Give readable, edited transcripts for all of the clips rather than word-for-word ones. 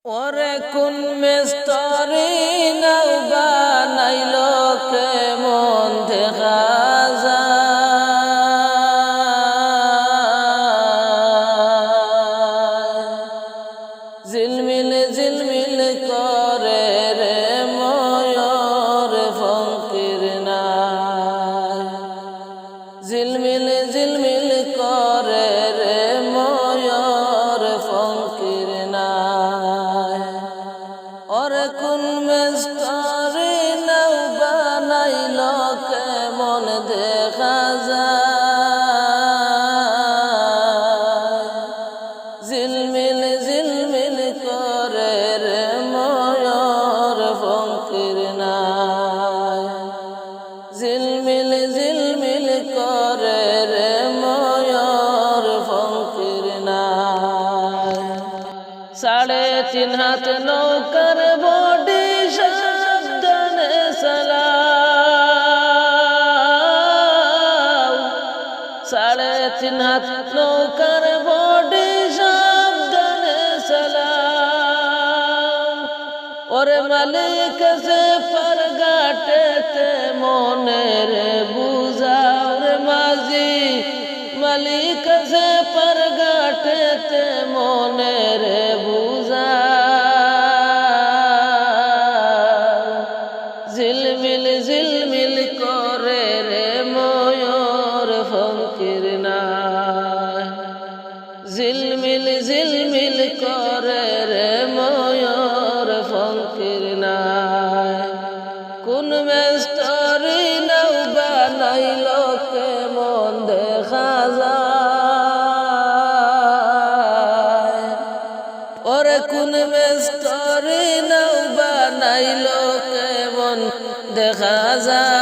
ওরে কোন মেস্তরি নাও বানাইল কেমন দেখা যায়, ঝিলমিল ঝিলমিল করে রে ময়ূর ফকির নাই, ঝিলমিল ঝিলমিল করে রে ময়ূর ফকির নাই। ওরে কোন মেস্তরি নাও বানাইল কেমন দেখা যায়, ঝিলমিল ঝিলমিল করে রে ময়ূর ফকির নাই, ঝিলমিল ঝিলমিল করে রে ময়ূর ফকির নাই। 3.5 হাত নৌকার বডি সাবধানে চালাও, 3.5 হাত নৌকার বডি সাবধানে চালাও। ওরে মালিক সে পার ঘাটেতে মনের বুঝাও রে মাঝি, মালিক সে পার ঘাটেতে মনের বুঝাও। ঝিলমিল ঝিলমিল করে রে ময়ূর ফকির নাই, ঝিলমিল ঝিলমিল করে রে ময়ূর ফকির নাই। কোন মেস্তরি নাও বানাইল কেমন দেখা যায়, ওরে কোন মেস্তরি নাও বানাইল কেমন দেখা যায়,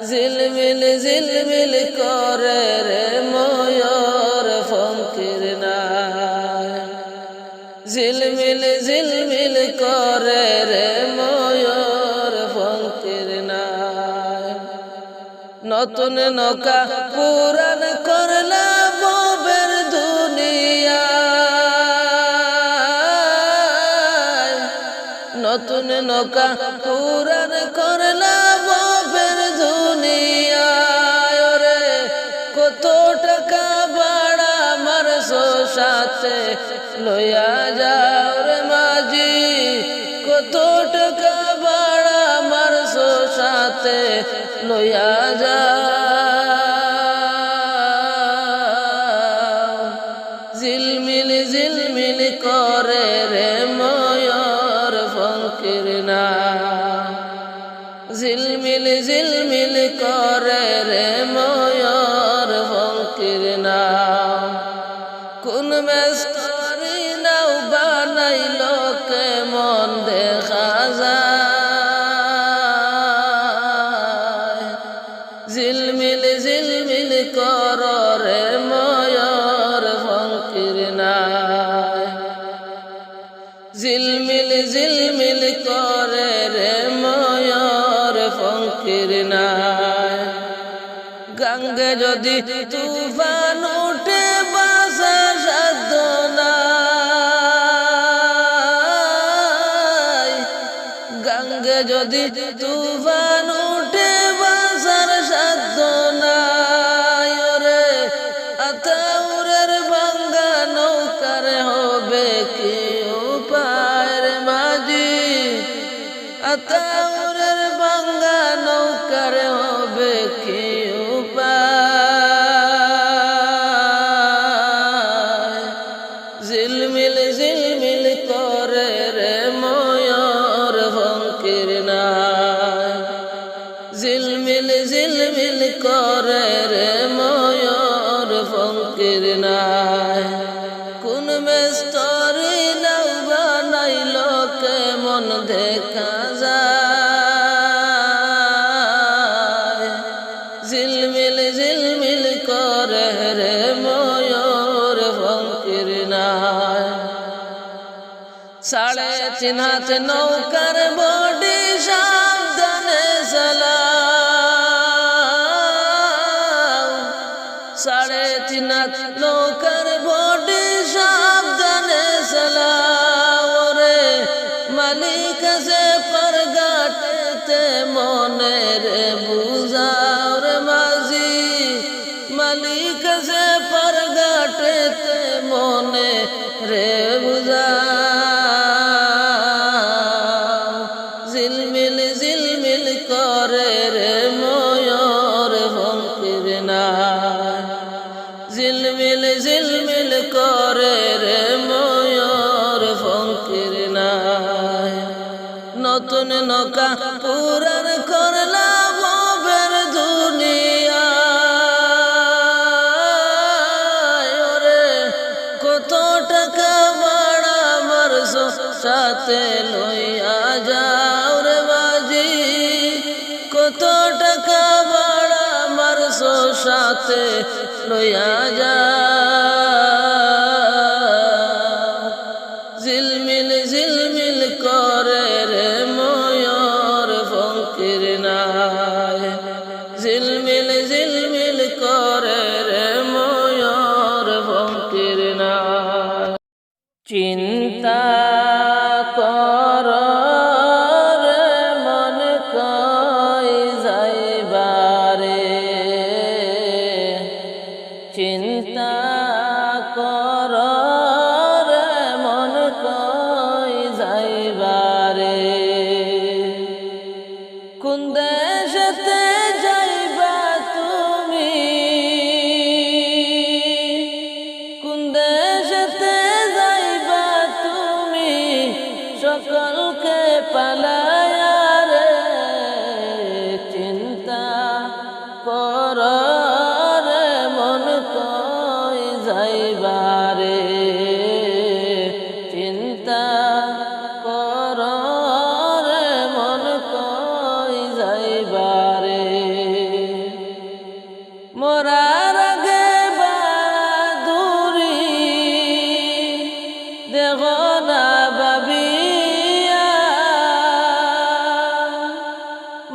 ঝিলমিল ঝিলমিল করে রে ময়ূর ফকির নাই, ঝিলমিল ঝিলমিল করে রে ময়ূর ফকির নাই। নতুন নৌকা পুরান করলা ববের দুনিয়ায়, নতুন নৌকা পুরান করলা ববের দুনিয়ায়। ওরে কত টাকা ভাড়া মারছো সাথে লইয়া যাও রে মাঝি, কত টাকা ভাড়া মারছো সাথে লইয়া যাও। ঝিলমিল ঝিলমিল করে রে ময়ূর ফকির নাই, ঝিলমিল ঝিলমিল করে রে ময়ূর ফকির নাই। কোন মেস্তরি নাও বানাইল কেমন দেখা যায়, ঝিলমিল ঝিলমিল কর রে ময়ূর ফকির নাই, ঝিলমিল ঝিলমিল করে রে ময়ূর ফকির নাই। গঙ্গে যদি তুফান উঠে বাঁচার সাধ্য নাই, গঙ্গে যদি তুফান উঠে বাঁচার সাধ্য নাই। ওরে আতাউরের ভাঙ্গা নৌকার হবে কি উপায় রে মাঝি, আতাউরের ভাঙ্গা নৌকার হবে কি উপায়, ঝিলমিল ঝিলমিল করে রে ময়ূর ফকির নাই, ঝিলমিল ঝিলমিল করে রে ময়ূর ফকির নাই। কোন মেস্তরি নাও বানাইল কেমন দেখা যায়, ঝিলমিল ঝিলমিল করে রে ময়ূর ফকির নাই। 3.5 হাত নৌকার বডি সাবধানে চালাও, 3.5 হাত নৌকার বডি ঝিলমিল করে রে ময়ূর ফকির নাই। নতুন নৌকা পুরান করলাম ভবের দুনিয়ায়, ওরে কত টাকা ভাড়া মারছো সাথে লইয়া যাও রে বাজি, কত টাকা ভাড়া মারছো সাথে লইয়া যাও। ঝিলমিল ঝিলমিল করে রে ময়ূর ফকির নাই। ঝিলমিল ঝিলমিল করে রে ময়ূর ফকির নাই। চিন্তা কর রে মন কই যাইবারে, চিন্তা কর রে মন কই যাইবারে। কোন দেশেতে যাইবা তুমি, কোন দেশেতে যাইবা তুমি, সকলকে পালায়া রে। চিন্তা কর রে মন কই যাইবারে, চিন্তা কর রে মন কই যাইবারে। মরার আগে বাদুরি দেহ না ভাবিয়া,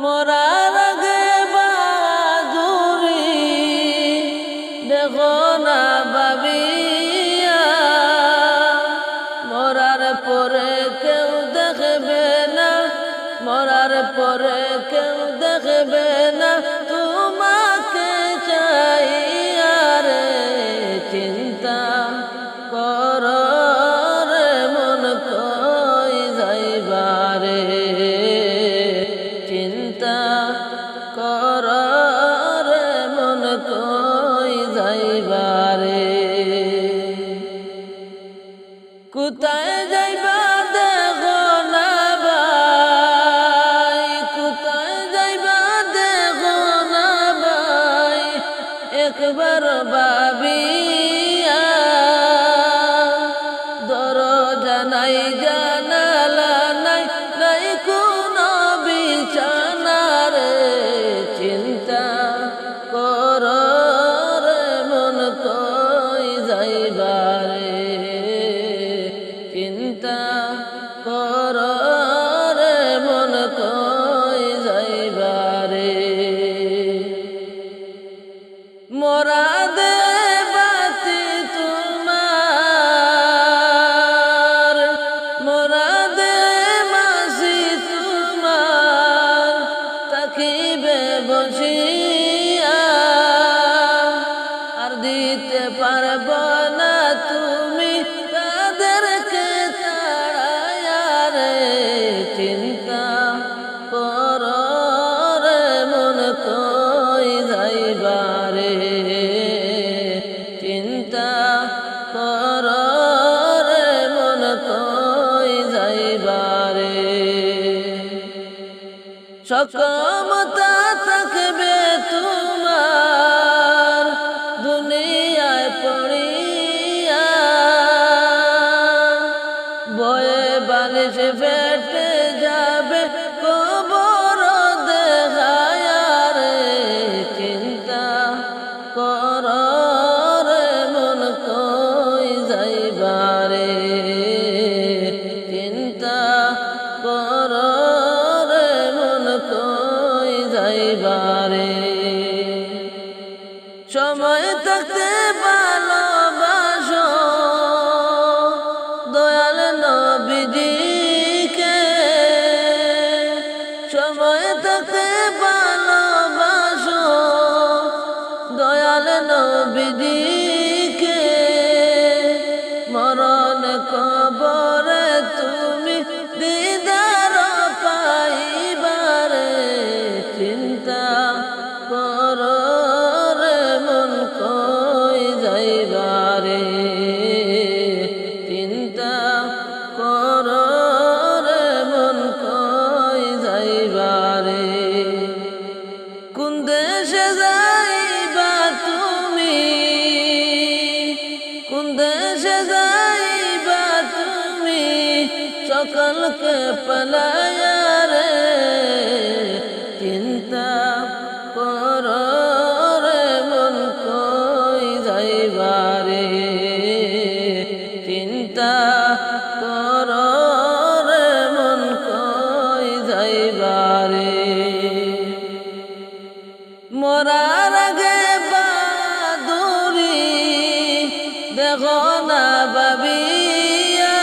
মরার আগে বাদুরি দেহ না ভাবিয়া। মরার পরে কেউ দেখবে না, মরার পরে কেউ দেখবে না তোমাকে চাইয়া রে। চিন্তা কর রে মন কই যাইবারে, চিন্তা কর রে মন কই যাইবারে। কোথায় যাইবা দেখো না ভাই, কোথায় যাইবা দেখো না ভাই, একবার ভাবিয়া। দরজা নাই জানালা নাই, নাই কোনো বিছানা রে। চিন্তা কর রে মন কই যাইবারে, চিন্তা কর রে মন কই যাইবারে। মরাদে বাতি তোমার, মরাদে মাসি তোমার, তাকিবে বসিয়া। আর দিতে পারব না তুমি তাদেরকে তাড়ায়া রে। চিন্তা কর রে মন কই যাইবারে, চিন্তা কর রে মন কই যাইবারে। সক্ষমতা থাকবে তোমার দুনিয়ায় পড়িয়া, বয়ে বালিশ ফেটে যাবে কবর দেখায়া রে। চিন্তা কর রে মন কই যাইবারে, চিন্তা কর রে মন কই যাইবারে। সময় থাকতে ভালোবাসো দয়াল নবীজিকে, সময় থাকতে ভালোবাসো দয়াল নবীজিকে। মরণ কবরে তুমি দিদার পাইবারে। চিন্তা কর রে মন কই যাইবারে, কোন দেশে যাইবা তুমি সকলকে পালায়া রে চিন্তা করো রে মন কই যাইবা রে চিন্তা করো রে মন কই যাইবা রে মরার আগে বাদুরি দেখো না ভাবিয়া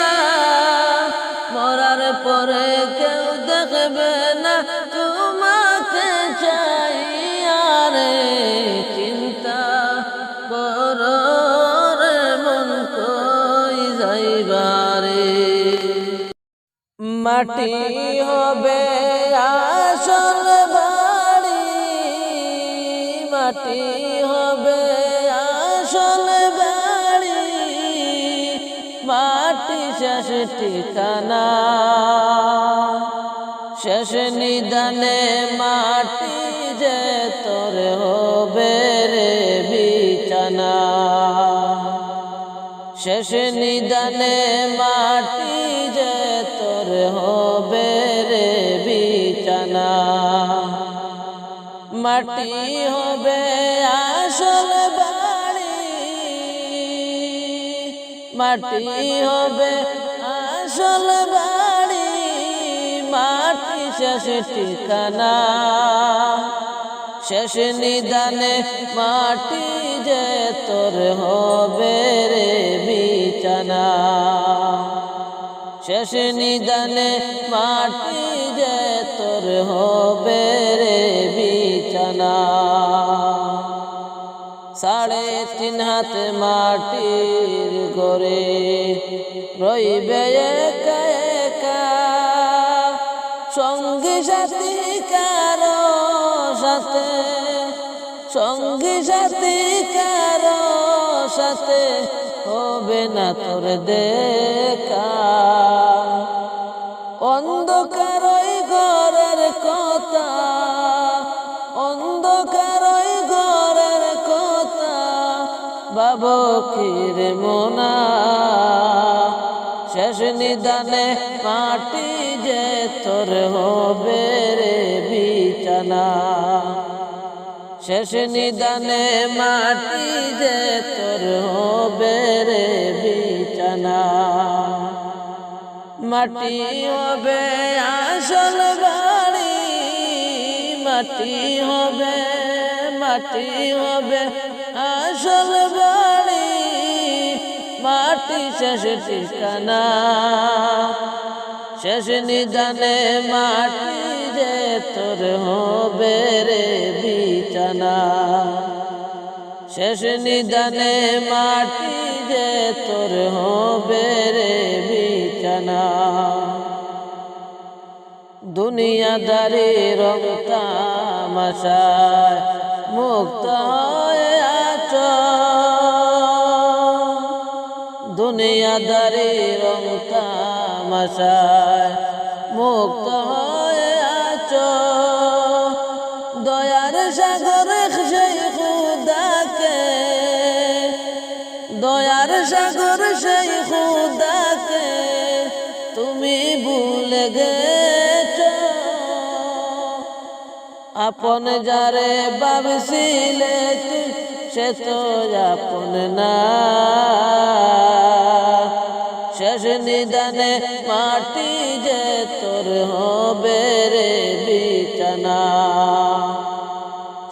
মরার পরে কেউ দেখবে না তোমাকে চাইয়া রে চিন্তা করো রে মন কই যাইবা রে মাটি হবে আসল বাড়ি মাটি হবে আসল বাড়ি মাটি শেষ ঠিকানা শেষ নিদানে মাটি যে তোর হবে রে বিছানা শেষ নিদানে মাটি যে তোর হবে রে বিছানা মাটি হবে আসল বাড়ি মাটি হবে আসল বাড়ি মাটি শেষ ঠিকানা শেষ নিদানে মাটি যে তোর হবে রে বিছানা শেষ নিদানে মাটি যে তোর হবে রে বিছানা 3.5 হাত মাটির গড়ে রইবে একা একা সঙ্গী সাথী কারো সাথে সঙ্গী সাথী কারো সাথে হবে না তোর দেখা অন্ধকার ওই ঘরের কথা অন্ধকার ওই ঘরের কথা ভাবো কি রে মনা শেষ নিদানে মাটি যে তোর হবে রে বিছানা শেষ নিদানে মাটি যে তোর হবে রে বিছানা মাটি হবে আসল বাড়ি মাটি হবে আসল বাড়ি মাটি শেষ ঠিকানা শেষ নিদানে মাটি যে তোর হবে রে বিছানা শেষ নিদানে মাটি যে তোর হবে রে বিছানা দুনিয়াদারি রং তামাশায় মুক্ত হয়ে আছো দুনিয়াদারি রং তামাশায় মুক্ত হয়ে আছো দয়ার সাগর সেই খুদাকে দয়ার সাগর সেই খুদাকে তুমি ভুলে গেছো আপন যারে ভাবছিলে সে তো আপন না শেষ নিদানে মাটি যে তোর হবে রে বিছানা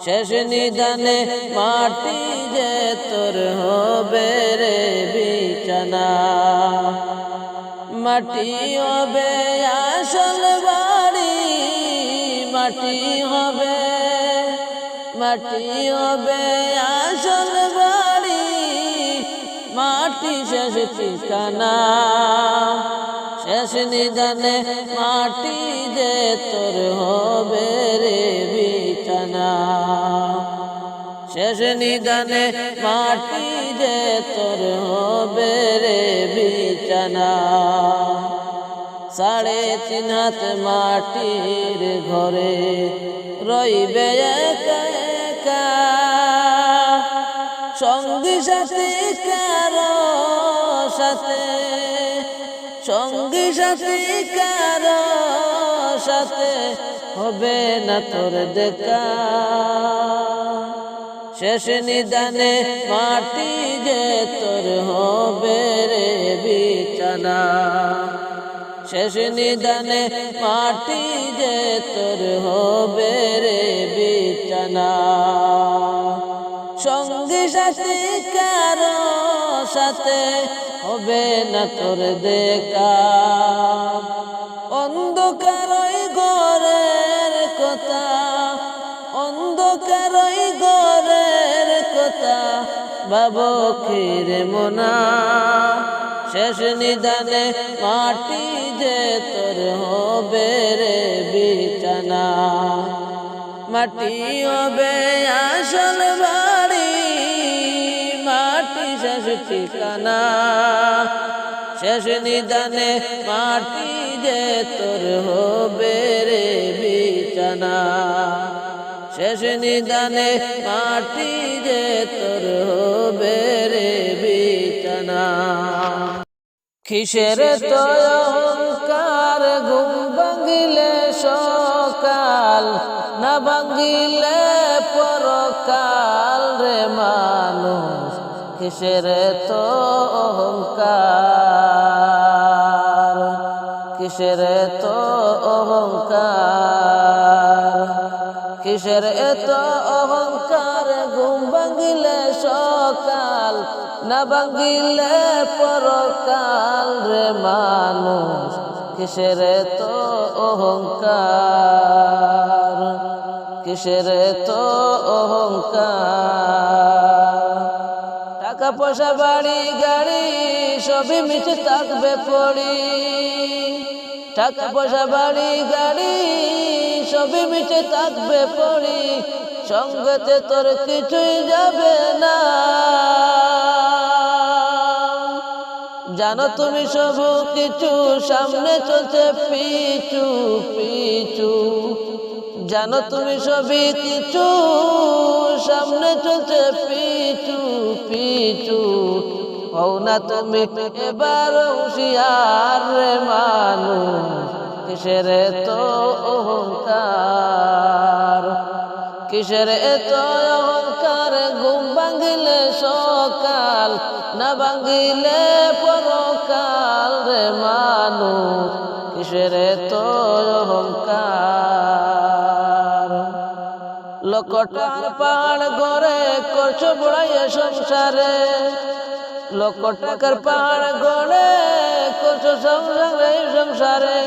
শেষ নিদানে মাটি যে তোর হবে রে বিছানা মাটি হবে আসল বাড়ি মাটি হবে আসল বাড়ি মাটি শেষ ঠিকানা শেষ নিদানে মাটি যে তোর হবে রে বিছানা শেষ নিদানে মাটি যে তোর হবে রে বিছানা 3.5 হাত মাটির ঘরে রইবে একা একা সঙ্গী সাথী কারো সাথে, সঙ্গী সাথী কারো সাথে হবে না তোর দেখা। শেষ নিদানে মাটি যে তোর হবে রে বিছানা, শেষ নিদানে মাটি যে তোর হবে রে বিছানা। সঙ্গী সাথী কারো সাথে হবে না তোর দেখা। অন্ধকারই ঘরের কথা, অন্ধকারই ঘরের কথা ভাবো কি রে মনা। শেষ নিদানে মাটি যে তোর হবে রে বিছানা। মাটি হবে আসল বাড়ি, মাটি শেষ ঠিকানা। শেষ নিদানে মাটি যে তোর হবে রে বিছানা। শেষ নিদানে মাটি যে তোর হবে রে বিছানা। কিসের তো অহংকার ঘুম ভাঙিলে সকাল, না ভাঙিলে পরকাল রে মানুষ। কিসের তো অহংকার, কিসের তো অহংকার, কিসের এত অহংকার ঘুম ভাঙিলে সকাল, না ভাঙিলে পরকাল রে মানুষ। কিসের তো অহংকার, কিসের তো অহংকার। টাকা পয়সা বাড়ি গাড়ি সবই মিছে থাকবে পড়ি, টাকা পয়সা বাড়ি গাড়ি সবই মিছে থাকবে পড়ি। সঙ্গতে তোর কিছুই যাবে না, জানো তুমি সব কিছু সামনে চলছে পিছু পিছু। জানো তুমি সবই কিছু সামনে চলছে পিছু পিছু। হও না তুমি এবার হুঁশিয়ার রে মানুষ। কিসের তো অহংকার, কিসের এত অহংকার ঘুম ভাঙিলে সকাল, না ভাঙিলে পরকাল রে মানুষ। কিসের তো অহংকার। লক্ষ টাকার পাহাড় গড়ে করছো বড়াইয়ে সংসারে, লক্ষ টাকার পাহাড় গড়ে করছো সংসারে সংসারে।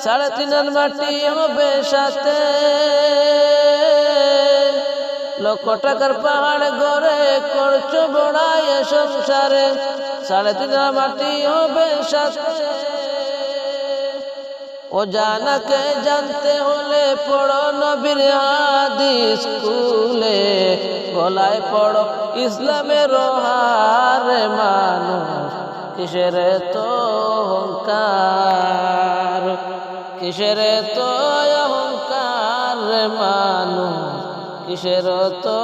3.5 আনা মাটি হবে সাথে, লক্ষ টাকার পাহাড় গড়ে করছো বড়াইয়ে সংসারে। 3.5 আনা মাটি হবে সাথে। ও জানাকে জানতে হলে পড়ো নবীর হাদিস স্কুলে, গলায় পড়ো ইসলামের হার মানুষ। কিসের তো অহংকার, কিসের তো অহংকার মানুষ। কিসের তো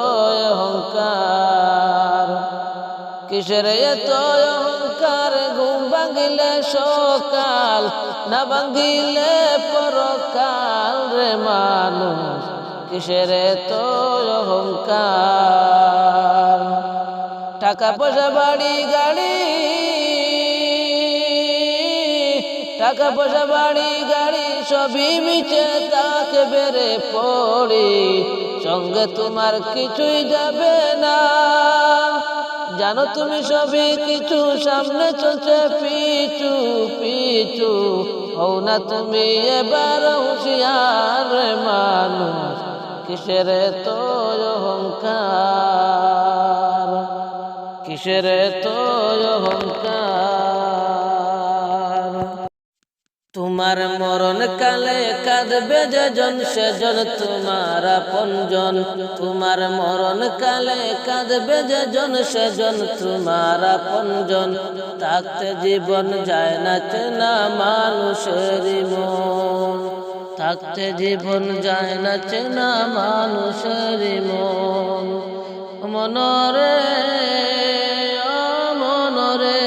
অহংকার, কিসের তো অহংকার ঘুম ভাঙিলে সকাল, না ভাঙিলে পরকাল রে মানুষ। কিসের তো অহংকার। টাকা পয়সা বাড়ি গাড়ি, টাকা পয়সা বাড়ি গাড়ি সবই মিছে থাকবে রে পড়ি। সঙ্গে তোমার কিছুই যাবে না, জানো তুমি সবই কিছু সামনে চলছে পিছু পিছু। হও না তুমি এবার হুঁশিয়ার মানুষ। কিসের তো অহংকার, কিসের তো অহংকার। তোমার মরণ কালে কাঁদবে যেজন সেজন তোমার আপনজন। তোমার মরণ কালে কাঁদবে যেজন সেজন তোমার আপনজন। থাকতে জীবন যায় না চেনা মানুষের মন, থাকতে জীবন যায় না চেনা মানুষের মন। মনরে মনরে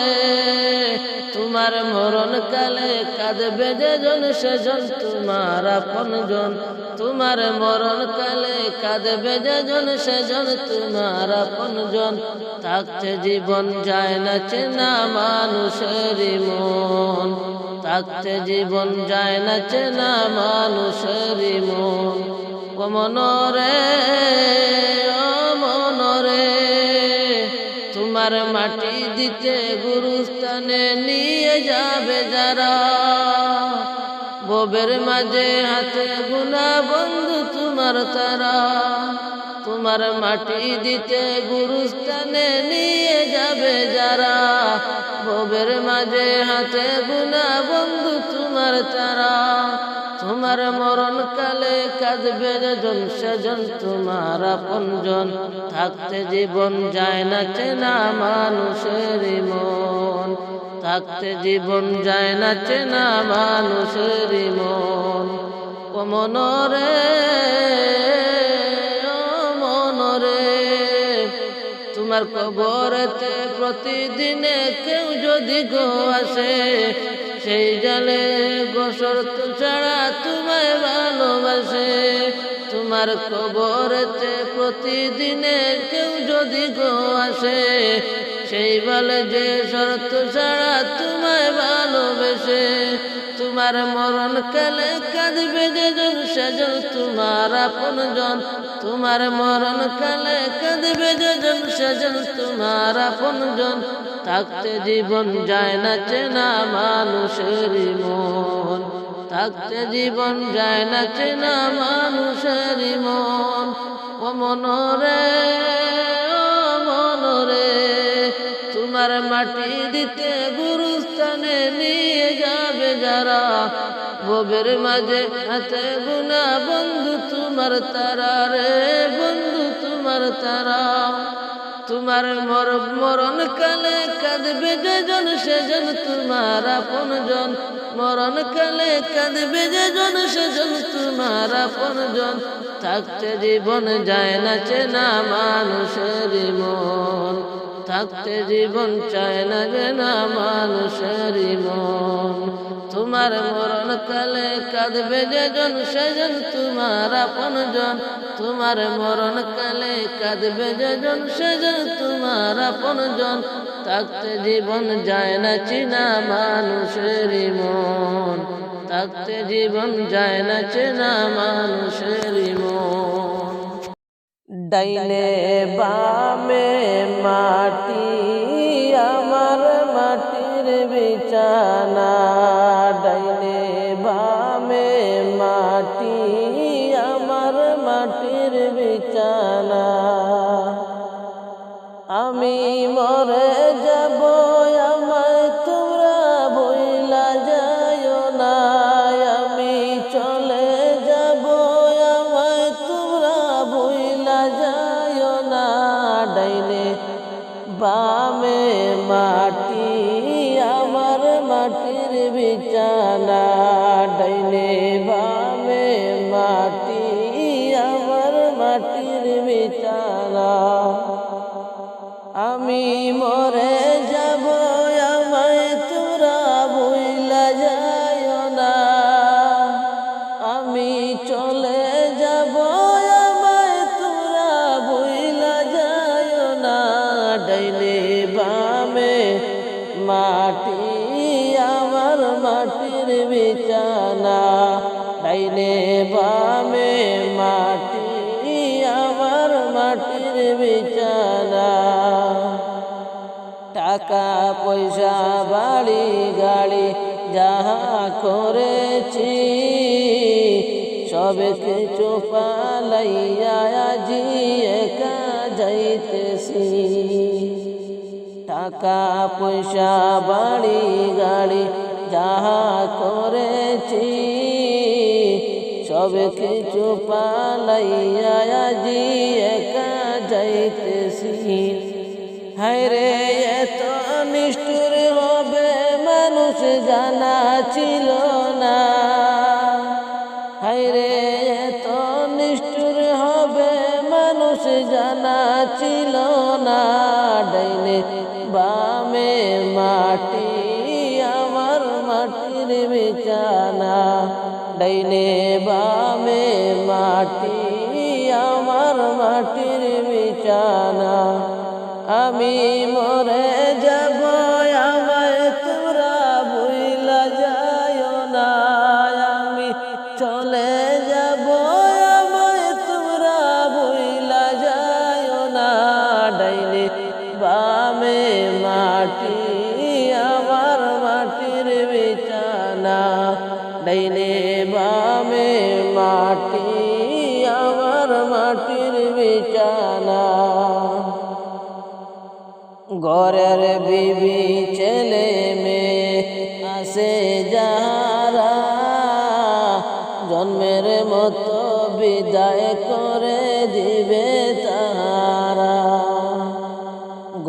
তোমার মরণ কালে কাঁদবে যেজন সেজন তোমার আপনজন। তোমার মরণ কালে কাঁদবে যেজন সেজন তোমার আপনজন। থাকতে জীবন যায় না চেনা মানুষের মন, থাকতে জীবন যায় না চেনা মানুষের মন। ও মনরে ও মনরে তোমার মাটি দিতে গুরুস্থানে নিয়ে যাবে যারা, ববের মাঝে হাতে গুনা বন্ধু তোমার তারা। তোমার মাটি দিতে গুরুস্থানে নিয়ে যাবে যারা, ববের মাঝে হাতে গুনা বন্ধু তোমার তারা। তোমার মরণ কালে কাঁদবে যেজন সেজন তোমার আপনজন। থাকতে জীবন যায় না চেনা মানুষের মন, থাকতে জীবন যায় না চেনা মানুষের মন। ও মনরে ও মনরে তোমার কবরেতে প্রতিদিনে কেউ যদি গো আসে, সেই জালে গোসর তো ছাড়া তোমায় ভালোবাসে। তোমার কবরেতে প্রতিদিনে কেউ যদি গো আসে, সেই বলে যে শর্ত ছাড়া তোমায় ভালোবেসে। তোমার মরণ কালে কাঁদবে যেজন সেজন তোমার আপনজন। তোমার মরণ কালে কাঁদবে যেজন সেজন তোমার আপনজন। থাকতে জীবন যায় না চেনা মানুষের মন, থাকতে জীবন যায় না চেনা মানুষের মন। ও মনরে ও মনরে তোমার মাটি দিতে গুরুস্থানে নিয়ে যাবে যারা, ববের মাঝে হাতে গুনা বন্ধু তোমার তারা রে বন্ধু তোমার তারা। তোমার মরণ কালে কাঁদবে যেজন সেজন তোমার আপনজন। মরণ কালে কাঁদবে যেজন সেজন তোমার আপনজন। থাকতে জীবন যায় না চেনা মানুষের মন, থাকতে জীবন চায় না চেনা মানুষের মন। তোমার মরণ কালে কাঁদবে যেজন সেজন তোমার আপনজন। তোমার মরণ কালে কাঁদবে যেজন সেজন তোমার আপনজন। থাকতে জীবন যায় না চেনা মানুষের মন, থাকতে জীবন যায় না চেনা মানুষের মন। ডাইনে বামে মাটি আমার মাটির বিছানা, ডাইনে বামে মাটি আমার মাটির বিছানা। আমি মরে যাব আমায় তোমরা ভুইলা যাইও না, আমি চলে যাব আমায় তোমরা ভুইলা যাইও না। ডাইনে বামে মাটি আমার মাটির বিছানা, ডাইনে বামে মাটি আমার মাটির বিছানা। আমি মরে যাব আমায় তোমরা ভুইলা যাইও না, আমি চলে যাব আমায় তোমরা ভুইলা যাইও না। ডাইনে বামে মাটি আমার মাটির বিছানা, ডাইনে বামে মাটি আমার মাটির বিছানা। টাকা পয়সা বাড়ি গাড়ি যাহা করেছি, সব কিছু পালাইয়া আজি একা যাইতেছি। টাকা পয়সা বাড়ি গাড়ি যাহা করেছি, সব কিছু পালাইয়া আজি একা যাইতেছি। হায়রে এত নিষ্ঠুর হবে মানুষ জানা ছিল না, হায়রে এত নিষ্ঠুর হবে মানুষ জানা ছিল না। ডাইনে বামে মাটি আমার মাটির বিছানা, ডাইনে বামে মাটি আমার মাটির বিছানা। আমি মরে যাব আমায় তোমরা ভুইলা যাইও না, আমি চলে যাব আমায় তোমরা ভুইলা যাইও না। ডাইনে বামে মাটি আমার মাটির বিছানা, ডাইনে বামে মাটি আমার মাটির বিছানা। ঘরের বিবি ছেলে মেয়ে আসে যারা, জন্মের মতো বিদায় করে দিবে তারা।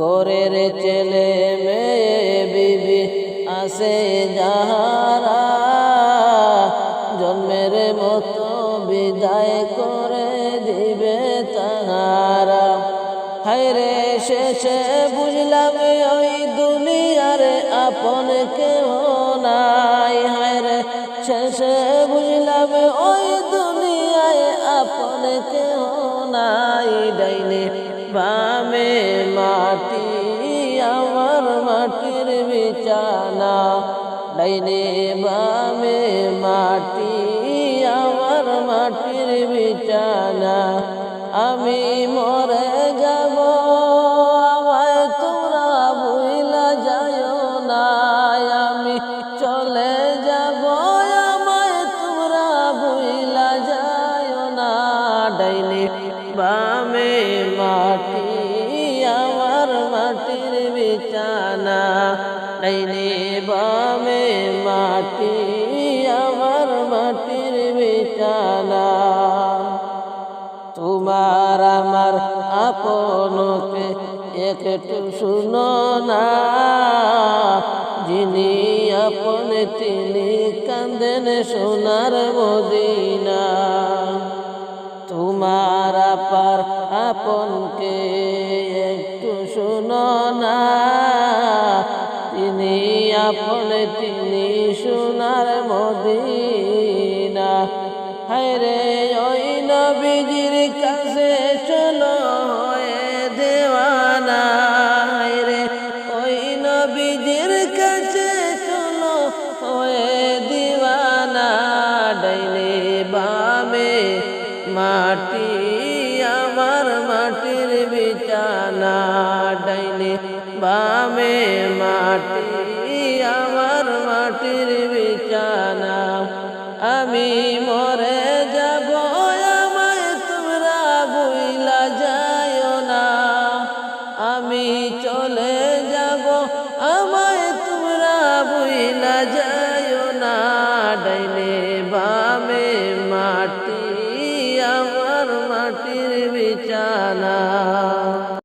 ঘরের ছেলে মেয়ে বিবি আসে যারা, জন্মের মতো বিদায় করে দিবে তারা। হায়রে শেষে বুঝলাম ওই দুনিয়ার আপন কেহ নাই, হায়রে শেষে বুঝলাম ওই দুনিয়ায় আপন কেহ নাই। ডাইনে বামে মাটি আমার মাটির বিছানা, ডাইনে বামে মাটি আমার মাটির বিছানা। আমি মরে যাব আমায় তোমরা ভুইলা যাইও না, আমি চলে যাব আমায় তোমরা ভুইলা যাইও না। ডাইনে বামে মাটি আমার মাটির বিছানা, ডাইনে বামে মাটি আমার মাটির বিছানা। তোমার আমার আপনকে একটু শুনো না, যিনি আপন তিনি কান্দেন সোনার মদিনা। তোমার আপার আপনকে একটু শুনো না, তিনি আপন তিনি সোনার মদিনা। হায়রে ওই নবীজির কাছে চলো হয়ে দেওয়ানা, হায়রে ওই নবীজির কাছে চলো হয়ে দিওয়ানা। ডাইনে বামে মাটি আমার মাটির বিছানা, ডাইনে বামে মাটি আমার মাটির বিছানা। আমি মরে যাব আমায় তোমরা ভুইলা যাইও না, আমি চলে যাব আমায় তোমরা ভুইলা যাইও না। ডাইনে বামে মাটি আমার মাটির বিছানা।